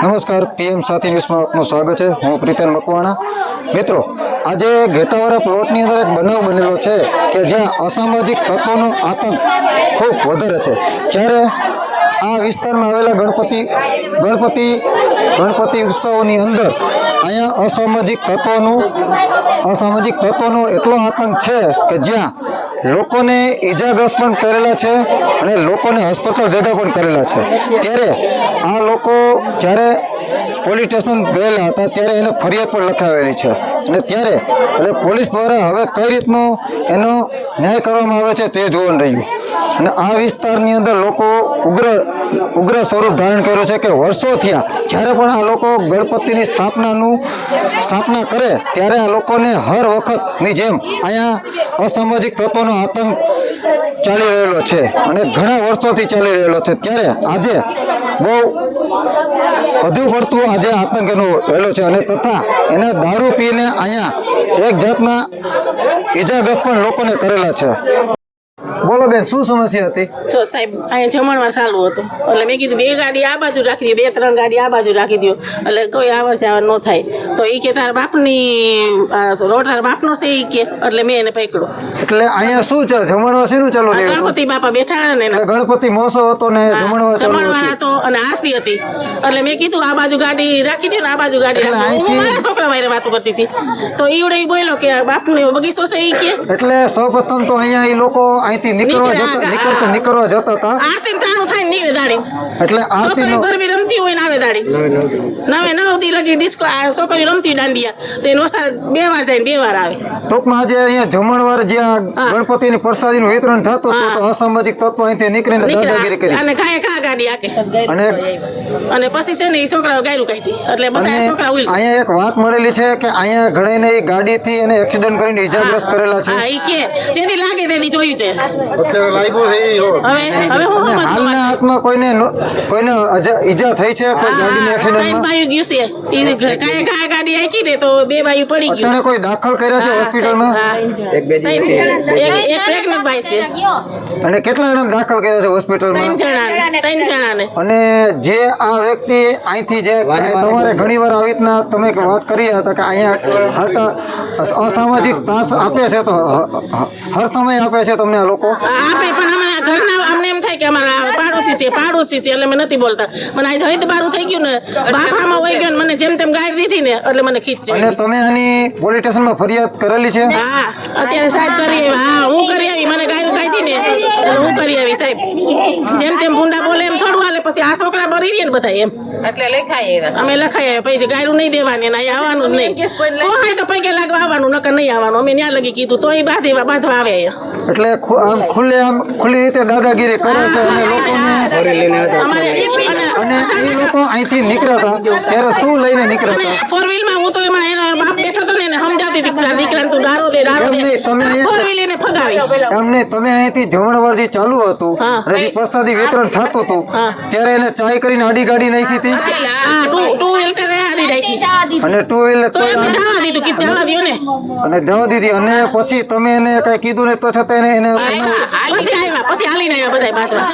નમસ્કાર, પીએમ સાથી ન્યૂઝમાં આપનું સ્વાગત છે. હું પ્રીતમ મકવાણા. મિત્રો, આજે ઘેટાવાળા પ્લોટની અંદર એક બનાવ બનેલો છે કે જ્યાં અસામાજિક તત્વોનો આતંક ખૂબ વધારે છે. જ્યારે આ વિસ્તારમાં આવેલા ગણપતિ ઉત્સવોની અંદર અહીંયા અસામાજિક તત્વોનો એટલો આતંક છે કે જ્યાં લોકોને ઈજાગ્રસ્ત પણ કરેલા છે અને લોકોને હોસ્પિટલ ભેગા પણ કરેલા છે. ત્યારે આ લોકો જ્યારે પોલીસ સ્ટેશન ગયેલા હતા ત્યારે એને ફરિયાદ પણ લખાવેલી છે અને ત્યારે એટલે પોલીસ દ્વારા હવે કઈ રીતનો એનો ન્યાય કરવામાં આવે છે તે જોવાનું રહ્યું. અને આ વિસ્તારની અંદર લોકો ઉગ્ર સ્વરૂપ ધારણ કર્યું છે કે વર્ષો થયા જ્યારે પણ આ લોકો ગણપતિની સ્થાપના કરે ત્યારે આ લોકોને હર વખતની જેમ અહીંયા અસામાજિક તત્વોનો આતંક ચાલી રહેલો છે અને ઘણા વર્ષોથી ચાલી રહેલો છે. ત્યારે આજે બહુ વધુ પડતું આજે આતંક એનો રહેલો છે અને તથા એને દારૂ પીને અહીંયા એક જાતના ઈજાગ્રસ્ત પણ લોકોને કરેલા છે. બોલો બેન, શું સમસ્યા હતી? તો સાહેબ અહીંયા જમણવાર ચાલુ હતું એટલે મેં કીધું 2 ગાડી આ બાજુ રાખી દો, 2-3 ગાડી આ બાજુ રાખી દો એટલે કોઈ આવર જાવર ન થાય. તો એ કે તારા બાપની રોડ તારા બાપનો છે એ કે એટલે મેં એને પકડ્યો. એટલે અહીંયા શું છે? જમણવાર શેનું ચાલુ રહ્યું? ગણપતિ બાપા બેઠા ને ગણપતિ મહોત્સવ હતો ને જમણવાર હતો અને આરતી હતી એટલે મેં કીધું આ બાજુ ગાડી રાખી દો ને આ બાજુ ગાડી રાખી. હું મારા છોકરા વારે વાતો કરતી હતી તો ઈવડે બોલ્યો કે બાપનો બગીચો છે એ કે. એટલે સૌપ્રથમ તો અહીંયા એ લોકો અહીંથી નીકળવા જતા હતા. આરતી ટાણું થાય ને નીકળે દાડી. એટલે આરતી ગરબી રમતી હોય ને આવે દાડી 9 દી લગી ડિસ્કો છોકરી રમતી દાંડિયા તો એને વસાર 2 વાર જાય 2 વાર આવે. ટૂંકમાં આજે અહીંયા જમણવાર જ્યાં ગણપતિની પ્રસાદીનું વિતરણ થતું હતું તો અસામાજિક તત્વો અહીંથી નીકળીને દાદાગીરી કરી અને કા ગાડી આકે અને પછી છે ને એ છોકરાઓ ગાયરું કાઢી એટલે બધા છોકરા ઉલ. અહીંયા એક વાત મળેલી છે કે અહીંયા ઘણીને એ ગાડીથી એને એક્સિડન્ટ કરીને ઈજાગ્રસ્ત કરેલા છે. હા, ઈ કે જેથી લાગે તેની જોયું છે. અત્યારે લાગ્યું છે હવે હું હાલના હાથમાં કોઈને ઈજા થઈ છે? કોઈ ગાડીના એક્સિડન્ટમાં બાયું ગયું છે કા ગાડી આકી ને તો 2 બાયું પડી ગયું. અત્યારે કોઈ દાખલ કર્યા છે હોસ્પિટલમાં? એક પ્રેગ્નન્ટ ભાઈ છે. અને કેટલા જણા દાખલ કર્યા છે હોસ્પિટલમાં? 3 જણાને. અને જે આ વ્યક્તિ અહીંથી જે તમારે ઘણીવાર આવી રીતના તમે વાત કરી હતા કે અહીંયા હતા અસામાજિક ત્રાસ આપે છે તો હર સમય આપે છે તમને આ લોકો? આપે પણ અમારા ઘરના અમને એમ થાય કે અમારા પાડોશી છે એટલે મેં નથી બોલતા. મને આજે હવે બારું થઈ ગયું ને બાફામાં વહી ગયો ને મને જેમ તેમ ગાય દીધી ને એટલે મને ખીચ છે. અને તમે આની પોલીસ સ્ટેશનમાં ફરિયાદ કરેલી છે? હા, અત્યારે સાહેબ કરી આવી. હા, હું કરી આવી. મને ગાયનું કાઢી ને એટલે હું કરી આવી સાહેબ. જેમ તેમ ભૂંડા બોલે એમ થોડું હાલે પછી આ છોકરા ભરી રહ્યા ને બધા એમ એટલે લખાઈ આવ્યા. અમે લખાઈ આવ્યા પછી ગાયરું નહીં દેવાની ને અહીંયા આવવાનું જ નહીં. કોઈ તો પૈકે લાગવા આવવાનું નકર નહીં આવવાનું. અમે ત્યાં લગી કીધું તો એ બાંધવા આવે. એટલે આમ ખુલ્લી રીતે દાદાગીરી કરે છે અને લોકોને અને એ લોકો અહીંથી નીકળ્યા હતા ત્યારે શું લઈને નીકળ્યા હતા? 4 વ્હીલમાં હું તો એમાં એનો બાપ બેઠો હતો ને એને સમજાતી હતી દીકરાને તું ડારો દે 4 વ્હીલ એને ફગાવી. એમને તમે અહીંથી જમણવાર જે ચાલુ હતું અને જે પ્રસાદી વિતરણ થતું હતું ત્યારે એને ચાય કરીને આડી ગાડી નાખી હતી. હા, 2 વ્હીલ તે આડી નાખી અને 2 વ્હીલ તો એને જવા દીધું કે જવા દ્યો ને અને જવા દીધી. અને પછી તમે એને કઈ કીધું ને તો છતાં એને પછી હાલીને આવ્યા બધા બાંધવા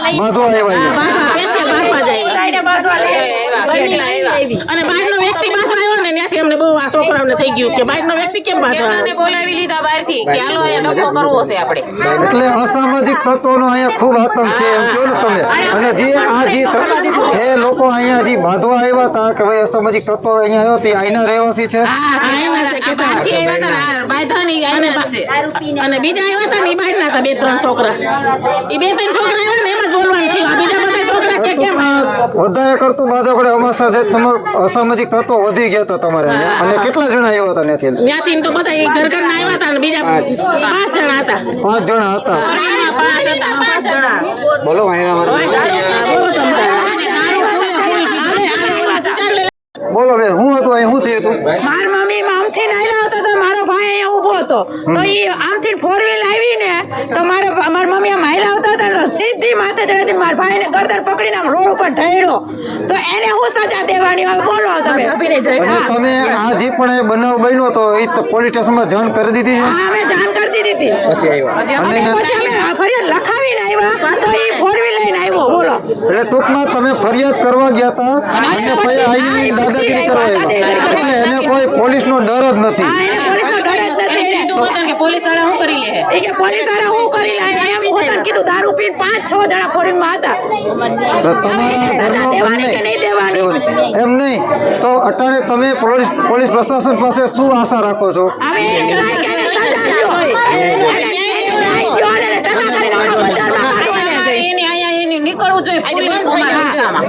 અને બહારનો વ્યક્તિ બાંધવા આવ્યો ને ત્યાંથી અમને બહુ આ છોકરાઓને થઈ ગયું કે બહારનો વ્યક્તિ કેમ બાંધવા બોલાવી લીધા બહારથી કે હાલો અહીંયા ડખો કરવો છે આપણે. એટલે અસામાજિક તત્વોનો અહીંયા ખૂબ આતંક છે એમ કહો ને તમે. અને જે લોકો અહીંયા જે બાંધવા આવ્યા હતા કે ભાઈ અસામાજિક તત્વો અહીંયા આવ્યો તે અહીંના રહેવાસી છે અને બીજા આવ્યા હતા ને એ બહાર ના હતા 2-3 છોકરા. એ 2-3 છોકરા આવ્યા ને એમ જ બોલવાનું થયું. બીજા બધા છોકરા કે કેમ વધારે કરતું બાજુ અમાસા છે તમારા અસામાજિક તત્વો વધી ગયા હતા તમારે. અને કેટલા જણા આવ્યા હતા ત્યાંથી? તો બધા ઘર ઘરના આવ્યા હતા ને બીજા 5 જણા હતા. 5 જણા હતા. 5 જણા. બોલો બોલો બેન, હું હતું અહીં? શું થયું હતું? મારી મમ્મી આમથી નાયલા હતા તો મારો ભાઈ અહીંયા ઊભો હતો તો એ આમથી 4 વ્હીલ આવી ને તો મારી મમ્મી આમ હાઈલા આવતા હતા સીધી માથે ચડેથી મારા ભાઈને ગરદન પકડીને આમ રોડ ઉપર ઢળ્યો તો એને હું સજા દેવાની હવે બોલો તમે અને તમે આ જે પણ એ બનાવ બન્યો તો એ તો પોલીસ સ્ટેશનમાં જાણ કરી દીધી છે હા અમે જાણ કરી દીધી હતી અને પછી અમે ફરિયાદ લખાવીને આવ્યા તો એ 4 વ્હીલ લઈને આવ્યો બોલો એટલે ટૂંકમાં તમે ફરિયાદ કરવા ગયા હતા અને પછી આવીને દાદાગીરી કરવા આવ્યા એટલે એને કોઈ પોલીસનો ડર જ નથી હા એને પોલીસનો ડર જ નથી એને. કીધું પોતાને કે પોલીસ વાળા શું કરી લે એ કે પોલીસ વાળા હું કરી લે એમ પોતાને કીધું દારૂ પીને 5-6 જણા ફોરેનમાં હતા તો તમારા સજા ઘરનો દેવાની કે નહીં દેવાની એમ નહીં તો અટાણે તમે પોલીસ પ્રશાસન પાસે શું આશા રાખો છો હવે એને કાંઈ કે એને સજા દ્યો. એને ન્યાય દ્યો અને એને ટકા કરીને હમણાં બજારમાં કાઢો એને. એની અહીંયા એની નીકળવું જોઈએ પોલીસ આમાં.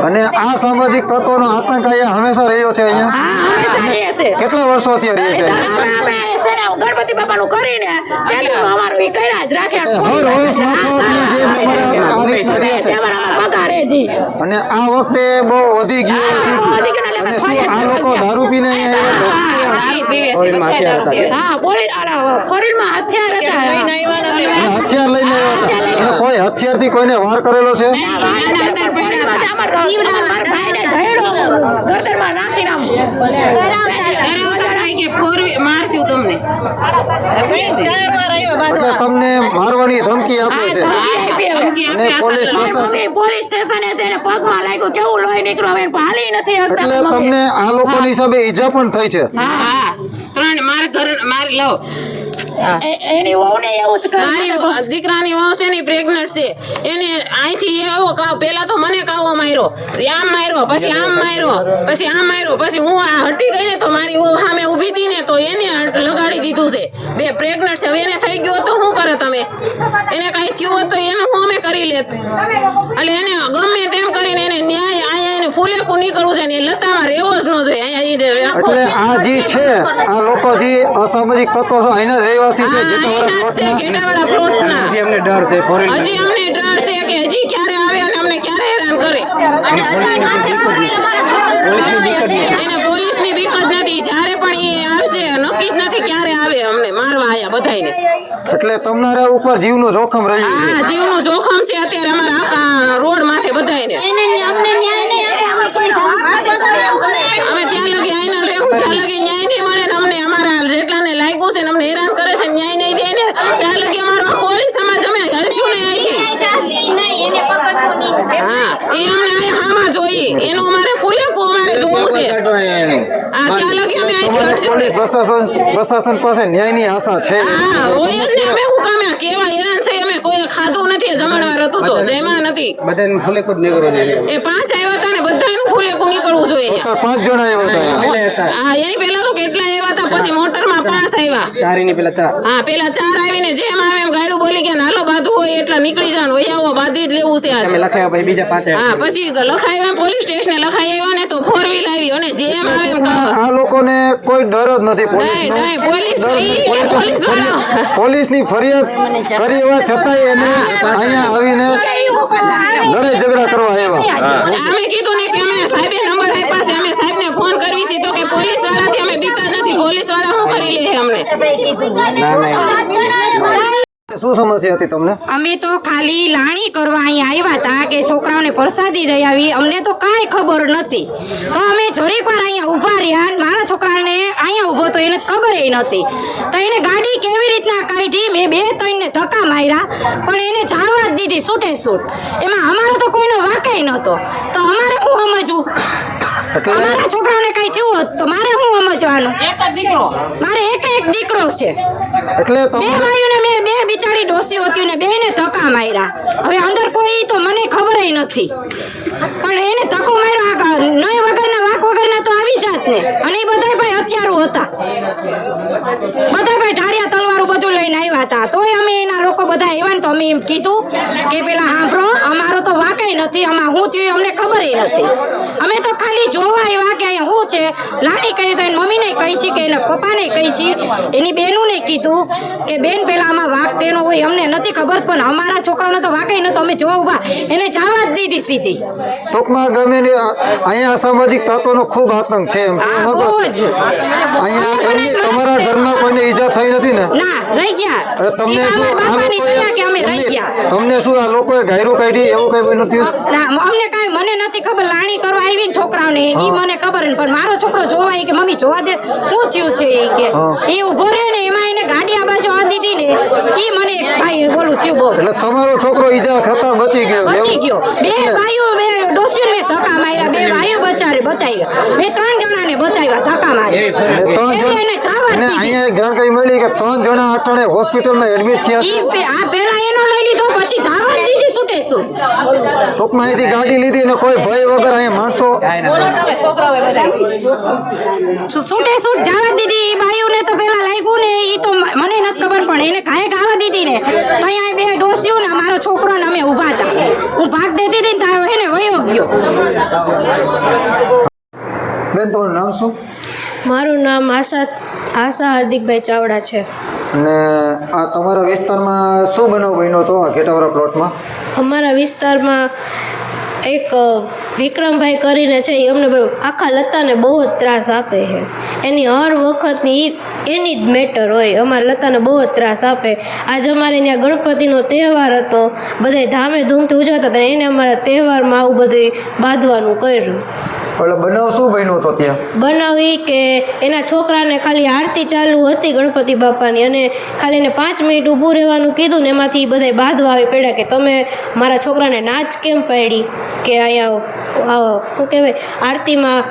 અને આ સામાજિક તત્વોનો આતંક અહીંયા હંમેશા રહ્યો છે અહીંયા હા હંમેશા રહે છે કેટલા વર્ષોથી રહે છે અમે છે ને ગણપતિ બાપાનું કરીને પેલું અમારું ઈ કર્યા જ રાખે હર વર્ષ માથાઓની જે અમારા આ રીતના રહે છે અમારા બગાડે જી અને આ વખતે બહુ વધી ગયું છે. વધી ગયું એટલે અને શું આ લોકો દારૂ પીને અહીંયા આવ્યા આ પીવે છે બધા દારૂ પીવે. હા પોલીસ ફોરેનમાં હથિયાર હતા અને હથિયાર લઈને આવ્યા હતા. અને કોઈ હથિયારથી કોઈને વાર કરેલો છે ફોરેનમાં અમારા ભાઈને ઢળ્યો ગરદનમાં નાખીને આમ ડરાવતા થાય કે મારશું તમને 4 વાર આવ્યો એટલે તમને મારવાની ધમકી આપે છે અને પોલીસ પ્રશાસન પોલીસ સ્ટેશને છે ને પગમાં લાગ્યું કેવું લોહી નીકળ્યું હવે એને હાલી નથી શકતા એટલે તમને આ લોકોની હિસાબે ઈજા પણ થઈ છે હા 3 મારા ઘર મારી લાવ એની વહુને એવું જ મારી દીકરાની વહુ છે ને પ્રેગ્નન્ટ છે એને અહીંથી એવો કાવ પેલા તો મને કાવો માર્યો આમ માર્યો પછી આમ માર્યો પછી આમ માર્યો પછી હું આ હટી ગઈ ને તો મારી વહુ સામે ઊભી હતી ને તો એને લગાડી દીધું છે બે પ્રેગ્નન્ટ છે હવે એને થઈ ગયો તો શું કરે તમે એને કાંઈ થયું હોત તો એનું હું અમે કરી લેત એટલે એને ગમે તેમ કરીને એને ન્યાય અહીંયા એને ફૂલેકું નીકળવું છે ને એ લતામાં રહેવો જ ન જોઈએ અહીંયા આખો એટલે આ જે છે આ લોકો જે અસામાજિક તત્વો છે અહીંના જ રહેવાસી છે ગેટાવાળા પ્લોટના. હજી અમને ડર છે ફોરેન હજી અમને ડર છે કે હજી ક્યારે આવે અને અમને ક્યારે હેરાન કરે એને પોલીસની બીક જ નથી જ્યારે પણ એ આવશે નક્કી જ નથી ક્યારે આવે અમને મારવા આયા બધાયને એટલે તમારા ઉપર જીવનું જોખમ રહ્યું છે આ જીવનું જોખમ છે અત્યારે અમારા આખા રોડ માથે બધાયને અમે ત્યાં લગી આવીને રહેવું ત્યાં લગી ન્યાય નહીં મળે ને અમને અમારા જેટલાને લાગ્યું છે ને અમને હેરાન કરે છે ન્યાય નહીં દે ને ત્યાં લગી અમારો આ કોળી સમાજ અમે હલશું નહીં અહીંથી હા એ અમને અહીંયા હામાં જોઈએ એનું અમારે ફૂલેકું અમારે જોવું છે હા ત્યાં લગી અમે અહીંથી તમારા હટશું પોલીસ પ્રશાસન પાસે ન્યાયની આશા છે હા હોય જ ને અમે હું કામે કેવા હેરાન છે અમે કોઈ ખાધું નથી જમણવાર હતું તો જયમાં નથી બધાને ફૂલે કુદ નીકળો ને એ 5 આવ્યા હતા ને બધાયનું ફૂલેકું નીકળવું જોઈએ ટોટલ 5 જણા આવ્યા હતા હા એની પેલા તો કેટલા આવ્યા હતા પછી મોટરમાં 5 આવ્યા ચારીની પેલા ચાર હા પેલા 4 આવીને જેમ આવે એમ ગાડું બોલી ગયા હાલો બાધું હોય એટલા નીકળી જાવ હોય આવો બાધી જ લેવું છે અમે આજે લખાયા પછી બીજા 5 હા પછી લખાવ્યા પોલીસ સ્ટેશને લખાઈ આવ્યા ને તો 4 વ્હીલ આવી અને જેમ આવે એમ કહો આ લોકોને કોઈ ડર જ નથી નહીં નહીં પોલીસ વાળા પોલીસની ફરિયાદ કરી એવા છતાંય એને અહીંયા આવીને લડાઈ ઝઘડા કરવા આવ્યા અમે કીધું ને કે અમે સાહેબે નંબર આપ્યા છે અમે સાહેબને ફોન કરવી છે તો કે પોલીસ વાળાથી અમે બીતા નથી પોલીસ વાળા શું કરી લે અમને શું સમસ્યા હતી તમને અમે તો ખાલી લાણી કરવા અહીંયા આવ્યા હતા કે છોકરાઓને પ્રસાદી જઈ આવી અમને તો કાંઈ ખબર નથી તો અમે જરીક વાર અહીંયા ઊભા રહ્યા અને મારા છોકરાને અહીંયા ઊભો તો એને ખબર નથી તો એને ગાડી કેવી રીતના કાઢી મેં 2-3 ને ધક્કા માર્યા પણ એને જવા જ દીધી છૂટે છૂટ એમાં અમારો તો કોઈનો વાંકાઈ નહોતો તો અમારે શું સમજવું અમારા છોકરાઓને કઈ થયું હોત તો મારે શું સમજવાનું એક જ દીકરો મારે એક દીકરો છે એટલે બે તમારે ભાઈઓને મેં બે બિચારી ડોસી હતી ને બેને ધક્કા માર્યા હવે અંદર કોઈ તો મને ખબર નથી પણ એને ધક્કો માર્યો નહીં વગરના વાક વગરના તો આવી જાત ને અને એ બધા ભાઈ હથિયારો હતા બધા ભાઈ ઢારિયા તલવારો બધું લઈને આવ્યા હતા તોય અમે એના લોકો બધા આવ્યા ને તો અમે એમ કીધું કે પેલા સાંભળો અમારો તો વાકઈ નથી આમાં શું થયું અમને ખબર નથી અમે તો ખાલી જોવા આવ્યા કે અહીંયા શું છે લાણી કરી તો એની મમ્મીને કહી છે કે એના પપ્પાને કહી છે એની બહેનોને કીધું કે બેન પેલા આમાં વાક તેનો હોય અમને નથી ખબર પણ અમારા છોકરાઓને તો વાકઈ નતો અમે જોવા ઉભા એને જવા જ દીધી સીધી ટૂંકમાં ગમે ને અહીંયા અસામાજિક તત્વોનો ખૂબ આતંક છે એમ હા બહુ જ અહીંયા એમની તમારા ઘરના કોઈને ઈજા થઈ નથી ને ના રહી ગયા. અરે તમને એ શું અમારા આ બાપાની લોકોએ- દયા કે અમે રહી ગયા. તમને શું આ લોકોએ ગાયરું કાઢી એવું કઈ બન્યું થયું? ના, અમને કાંઈ મને નથી ખબર. લાણી કરવા આવી ને છોકરાઓને ઈ મને ખબર નથી. પણ મારો છોકરો જોવા ઈ કે મમ્મી જોવા દે શું થયું છે ઈ કે એ ઊભો રહે ને એમાં એને ગાડી આ બાજુ આ દીધી ને ઈ મને ભાઈ બોલું થયું બહુ એટલે તમારો છોકરો ઈજા થતા બચી ગયો બચી એવું? ગયો. બે ભાઈઓ બે ડોસીઓને મેં ધક્કા માર્યા. બે ભાઈઓ બચાવ્યા. બે 3 જણાને બચાવ્યા ધક્કા મારી. એટલે ત્રણ એટલે એને જણ- જવા અને દીધી. અહીંયા એક જાણકારી મળી કે 3 જણા અટાણે હોસ્પિટલમાં એડમિટ થયા છે. આ પેલા એનો લઈ લીધો પછી જવા જ દીધી છૂટે શું. ટૂંકમાં અહીંથી ગાડી લીધી અને કોઈ ભય વગર અહીંયા માણસો છૂટે છૂટ જવા દીધી. ઈ બાઈઓને તો પેલા લાગ્યું ને ઈ તો મને નથી ખબર પણ એને ઘાય ગાવા દીધી ને ત્યાં બે ડોસીઓ ને મારો છોકરો ને અમે ઊભા હતા. હું ભાગ દેતી હતી ને ત્યાં એને વયો ગયો. બેન તમારું નામ શું? મારું નામ આશા હાર્દિકભાઈ ચાવડા છે. અને આ તમારા વિસ્તારમાં શું બનાવ બન્યો હતો આ ઘેટાવાળા પ્લોટમાં? અમારા વિસ્તારમાં એક વિક્રમભાઈ કરીને છે એ અમને આખા લતાને બહુ જ ત્રાસ આપે છે. એની હર વખતની એની જ મેટર હોય. અમારા લતાને બહુ જ ત્રાસ આપે. આજે અમારે ત્યાં ગણપતિનો તહેવાર હતો, બધા ધામે ધૂમથી ઉજવતા હતા. એને અમારા તહેવારમાં આવું બધું બાંધવાનું કર્યું. એટલે બનાવ શું બન્યો હતો ત્યાં? બનાવી કે એના છોકરાને ખાલી આરતી ચાલુ હતી ગણપતિ બાપાની અને ખાલી એને 5 મિનિટ ઊભું રહેવાનું કીધું ને એમાંથી બધા બાંધવા આવી પડ્યા કે તમે મારા છોકરાને નાચ કેમ પાડી કે અહીંયા શું કહેવાય આરતીમાં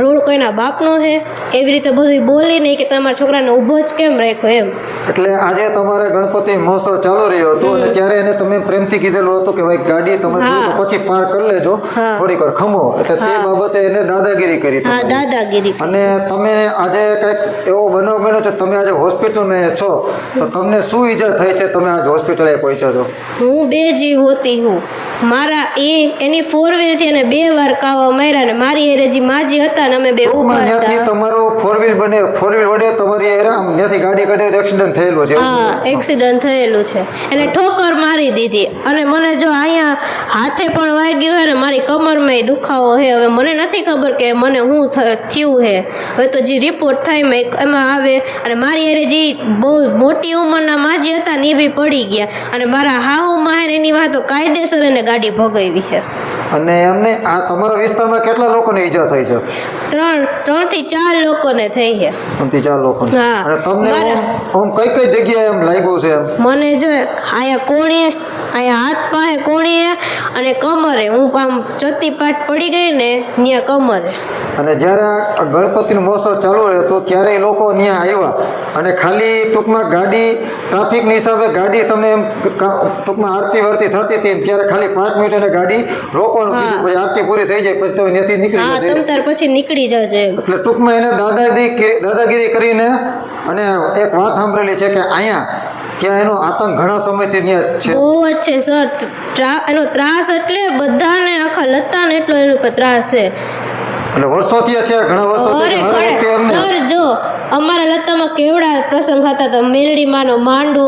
રોડ કોઈના બાપનો છે એવી રીતે બધું બોલી નહીં કે તમારા છોકરાને ઊભો જ કેમ રાખ્યો એમ. એટલે આજે તમારે ગણપતિ મહોત્સવ ચાલુ રહ્યો હતો અને ત્યારે એને તમે પ્રેમથી કીધેલું હતું કે ભાઈ ગાડી તમે હા. પછી પાર કરી લેજો, હા. થોડીક વાર ખમો. એટલે તે હા. બાબતે એને દાદાગીરી કરી હા, તમારી. દાદાગીરી. અને તમે આજે કંઈક એવો બનાવ બન્યો છે, તમે આજે હોસ્પિટલમાં છો તો તમને શું ઈજા થઈ છે? તમે આજે હોસ્પિટલે પહોંચ્યા છો? હું 2 જીવ હોતી હું. મારા એની 4 વ્હીલથી એને 2 વાર કાવા માર્યા ને મારી એરે જે માજી હતા ને અમે બે ઊભા ત્યાંથી હતા. તમારું 4 વ્હીલ વડે તમારી ત્યાંથી ગાડી કાઢી એક્સિડન્ટ થયેલું છે? હા, એક્સિડન્ટ થયેલું છે. એને ઠોકર મારી દીધી અને મને જો અહીંયા હાથે પણ વાગ્યું છે ને મારી કમરમાં દુખાવો છે. હવે મને નથી ખબર કે મને શું થયું છે. હવે તો જે રિપોર્ટ થાય એમાં આવે. અને મારી એરે જે બહુ મોટી ઉંમરના માજી હતા ને એ બી પડી ગયા અને મારા હાહુમાં એની વાતો કાયદેસર એને ગાડી ભગાવી છે. અને એમને આ તમારા વિસ્તારમાં કેટલા લોકોને ઈજા થઈ છે? 3 થી 4 લોકોને થઈ છે. 3 થી 4 લોકોને. હા. અને તમને આમ કઈ જગ્યાએ એમ લાગ્યું છે એમ? મને જો અહીંયા કોણીએ, અહીંયા હાથ પાસે કોણીએ અને કમરે હું આમ ચત્તી પાટ પડી ગઈ ને ત્યાં કમરે. અને જ્યારે આ ગણપતિનો મહોત્સવ ચાલુ રહ્યો હતો ત્યારે એ લોકો ત્યાં આવ્યા અને ખાલી ટૂંકમાં ગાડી ટ્રાફિકની હિસાબે ગાડી તમે એમ ટૂંકમાં આરતી વર્તી થતી હતી ત્યારે ખાલી 5 મિનિટ એને ગાડી રોકવાનું કીધું, પછી આરતી પૂરી થઈ જાય પછી તમે ત્યાંથી નીકળી હા, જજો. તમ તાર પછી નીકળી જજો એમ. એટલે ટૂંકમાં એને દાદાગીરી કરીને અને એક વાત સાંભળેલી છે કે અહીંયા ત્યાં એનો આતંક ઘણા સમયથી ત્યાં છે. બહુ જ છે સર. એનો ત્રાસ એટલે બધાને આખા લતાને એટલો એનો પર ત્રાસ છે. એટલે વર્ષોથી છે, ઘણા વર્ષોથી અરે હર વખતે એમને સર જો અમારા લતામાં કેવડા પ્રસંગ થતા હતા. મેલડીમાંનો માંડવો,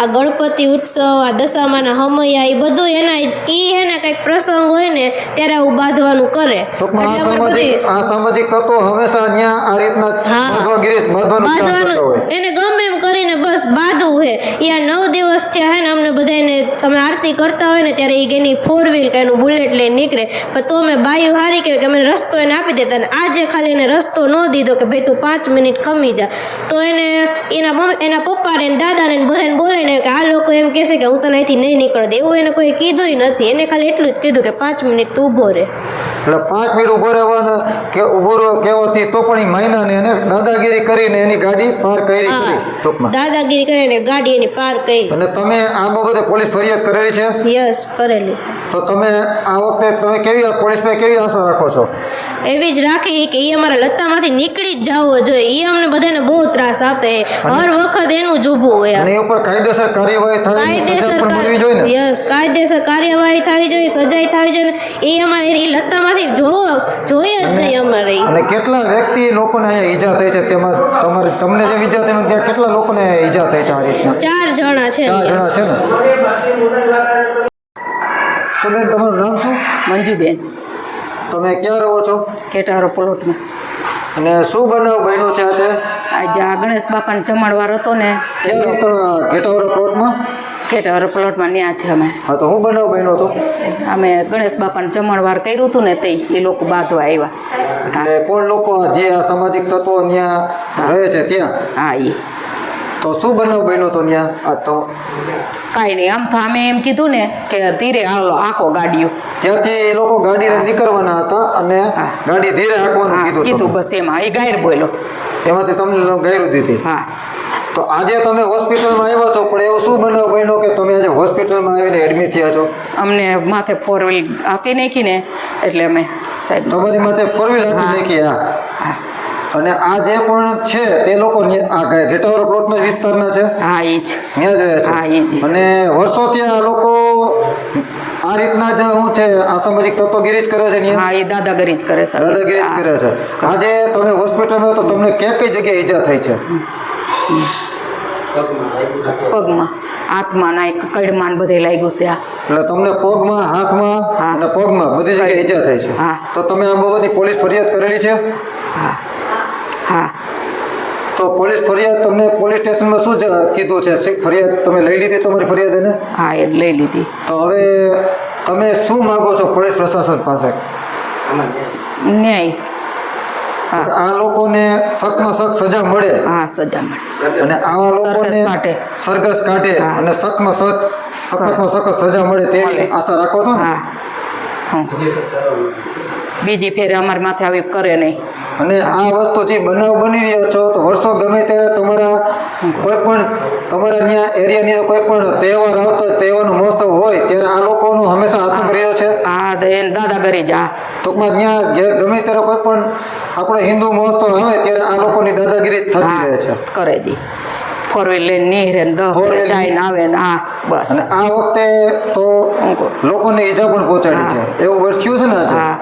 આ ગણપતિ ઉત્સવ, આ દશામાના હમૈયા, એ બધું એના હે ને કંઈક પ્રસંગ હોય ને ત્યારે આવું બાંધવાનું કરે. ટૂંકમાં એટલે અમારે બધી- આ સામાજિક તત્વો હંમેશા ત્યાં આ રીતના હા. બાંધવાનું કામ કરતા હોય. એને ગમે એમ કરીને બસ બાંધવું છે. એ 9 દિવસ થયા હે ને અમને બધાને અમે આરતી કરતા હોય ને ત્યારે એની 4 વ્હીલ કે એનું બુલેટ લઈને નીકળે. પણ તો અમે બાયું હારી કહેવાય કે અમે રસ્તો એને આપી દેતા. અને આજે ખાલી એને રસ્તો ન દીધો કે ભાઈ તું 5 મિનિટ ખમી જા તો એને એના પપ્પાને દાદાને બધાને બોલાવીને કે આ લોકો એમ કહેશે કે હું તને અહીંથી નહીં નીકળ દે. એવું એને કોઈ કીધું નથી. એને ખાલી એટલું જ કીધું કે 5 મિનિટ તું ઊભો રહે. એટલે 5 મિનિટ ઊભો રહેવાના કે ઊભો રહો કહેવાથી તો પણ એ મહિનાને એને દાદાગીરી કરીને એની ગાડી પાર કરી ટૂંકમાં. દાદાગીરી કરીને ગાડી એની પાર કરી. અને તમે આ બાબતે પોલીસ ફરિયાદ કરેલી છે? યસ, કરેલી. તો તમે આ વખતે તમે કેવી પોલીસ પર કેવી આશા રાખો છો? એવી જ રાખી કે એ અમારા લતામાંથી નીકળી જ જવો જોઈએ. એ અમને બધાને બહુ ત્રાસ આપે. હર વખત એનું જ ઊભું હોય. અને એ ઉપર કાયદેસર કાર્યવાહી થાય, સજા પણ મળવી જોઈએ ને? યસ, કાયદેસર કાર્યવાહી થવી જોઈએ, સજાઈ થવી જોઈએ. એ અમારે એ લતામાંથી જોઈએ જ નહીં અમારે. અને કેટલા વ્યક્તિ લોકોને અહીંયા ઈજા થઈ છે તેમાં તમને જે ઈજા થઈ ત્યાં કેટલા લોકોને ઈજા થઈ છે આ રીતના? 4 જણા છે. 4 જણા છે ને? શું બેન તમારું નામ શું? મંજુબેન, તમે ક્યાં રહો છો? કેટારો પ્લોટમાં. અને શું બનાવ બન્યો છે આજે? આજે આ ગણેશ બાપાનો જમણવાર હતો ને ક્યાં વિસ્તારમાં ઘેટાવાળા પ્લોટમાં? ખેટાવાળા પ્લોટમાં ત્યાં છે અમે. હા, તો હું બનાવ બન્યો હતો? અમે ગણેશ બાપાનું જમણવાર કર્યું હતું ને તે એ લોકો બાંધવા આવ્યા. એટલે કોણ લોકો જે આ સામાજિક તત્વો ત્યાં રહે છે ત્યાં? હા એ તો શું બનાવ બન્યો હતો ત્યાં? આ તો કાંઈ નહીં, આમ તો અમે એમ કીધું ને કે ધીરે હાલો આખો ગાડીઓ. ત્યાંથી એ લોકો ગાડીને નીકળવાના હતા અને ગાડી ધીરે હાંકવાનું હા કીધું કીધું તમને. બસ એમાં એ ગાયર બોલ્યો. એમાંથી તમને ગાયરું દીધી. હા તો આજે તમે હોસ્પિટલમાં આવ્યા છો, પણ એવું શું બનાવ બન્યો કે તમે આજે હોસ્પિટલમાં આવીને એડમિટ થયા છો? અમને માથે 4 વ્હીલ આપી નાખી ને એટલે અમે સાહેબ તમારી માટે 4 વ્હીલ આપી નાખી. હા. અને આ જે પણ છે તે લોકો આ ઘેટાવાળા પ્લોટના વિસ્તારના છે? હા એ જ. ત્યાં જ રહે છે? હા, એ જ. અને વર્ષોથી આ લોકો આ રીતના જ શું છે અસામાજિક તત્વગીરી જ કરે છે ત્યાં? હા એ દાદાગીરી જ કરે છે. દાદાગીરી જ કરે છે. આજે તમે હોસ્પિટલમાં તો તમને કઈ કઈ જગ્યાએ ઈજા થઈ છે? પગમાં, હાથમાં ના કડમાં બધે લાગ્યું છે. આ એટલે તમને પગમાં, હાથમાં હા. અને પગમાં બધી જગ્યાએ ઈજા થઈ છે? હા. તો તમે આ બાબતની પોલીસ ફરિયાદ કરેલી છે? હા હા તો પોલીસ ફરિયાદ તમને પોલીસ સ્ટેશનમાં શું કીધું છે? ફરિયાદ તમે લઈ લીધી તમારી ફરિયાદ એને? હા એ લઈ લીધી. તો હવે તમે શું માગો છો પોલીસ પ્રશાસન પાસે? ન્યાય. આ લોકોને સખતમાં સખત સજા મળે હા સજા મળે અને આવા લોકોને સરઘસ કાઢે. સરઘસ કાઢે હા. અને સખતમાં સખત સજા મળે તેવી આશા રાખો છો ને? હા હં. બીજી ફેરે અમારી માથે આવી કરે નહીં. અને આ વસ્તુ જે બનાવ બની રહ્યો છો તો વર્ષો ગમે ત્યારે તમારા કોઈ પણ તમારા ત્યાં એરિયાની કોઈ પણ તહેવાર આવતો હોય, તહેવારનો મહોત્સવ હોય ત્યારે આ લોકોનો હંમેશા આતંક રહ્યો છે. હા એને દાદાગીરી જ. હા ટૂંકમાં ત્યાં ગમે ત્યારે કોઈ પણ આપણો હિન્દુ મહોત્સવ આવે ત્યારે આ લોકોની દાદાગીરી થતી રહે છે. કરે જી. 4 વ્હીલ લઈને નીરે ને 10 4 જાય ને આવે ને. હા બસ. અને આ વખતે તો લોકોને ઈજા પણ પહોંચાડી છે એવું થયું છે ને આજે? હા